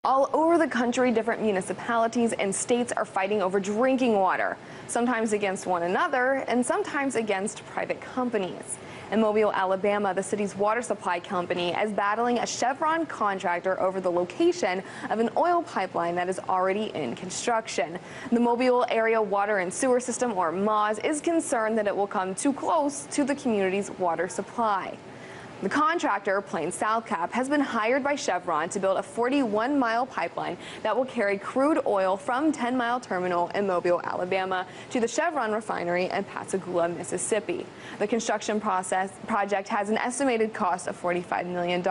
All over the country, different municipalities and states are fighting over drinking water, sometimes against one another and sometimes against private companies. In Mobile, Alabama, the city's water supply company is battling a Chevron contractor over the location of an oil pipeline that is already in construction. The Mobile Area Water and Sewer System, or MAWS, is concerned that it will come too close to the community's water supply. The contractor, Plains South Cap, has been hired by Chevron to build a 41-mile pipeline that will carry crude oil from 10 Mile Terminal in Mobile, Alabama, to the Chevron refinery in Pascagoula, Mississippi. The construction project has an estimated cost of $45 million,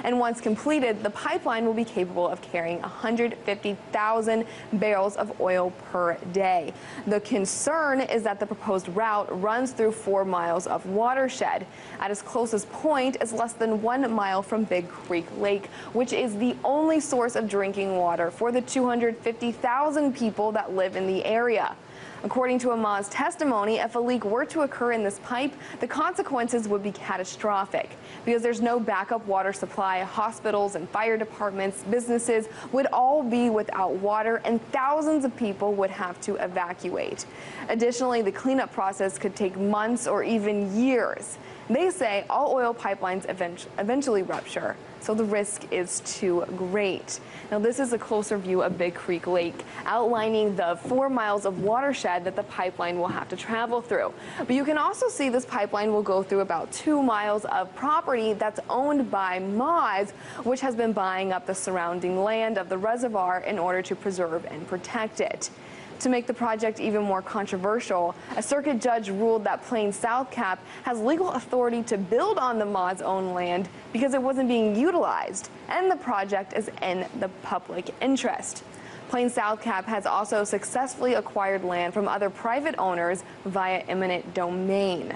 and once completed, the pipeline will be capable of carrying 150,000 barrels of oil per day. The concern is that the proposed route runs through 4 miles of watershed. At its closest point is less than 1 mile from Big Creek Lake, which is the only source of drinking water for the 250,000 people that live in the area. According to a MAWS testimony, if a leak were to occur in this pipe, the consequences would be catastrophic. Because there's no backup water supply, hospitals and fire departments, businesses would all be without water, and thousands of people would have to evacuate. Additionally, the cleanup process could take months or even years. They say all oil pipelines eventually rupture, so the risk is too great. Now, this is a closer view of Big Creek Lake, outlining the 4 miles of watershed that the pipeline will have to travel through. But you can also see this pipeline will go through about 2 miles of property that's owned by MAWS, which has been buying up the surrounding land of the reservoir in order to preserve and protect it. To make the project even more controversial, a circuit judge ruled that Plains South Cap has legal authority to build on the MAWS owned land because it wasn't being utilized, and the project is in the public interest. Plains South Cap has also successfully acquired land from other private owners via eminent domain.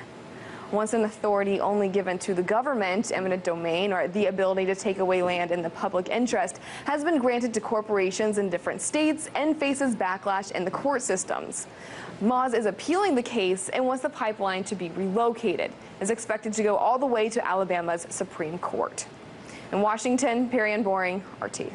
Once an authority only given to the government, eminent domain, or the ability to take away land in the public interest, has been granted to corporations in different states and faces backlash in the court systems. MAWS is appealing the case and wants the pipeline to be relocated. It's expected to go all the way to Alabama's Supreme Court. In Washington, Perianne Boring, RT.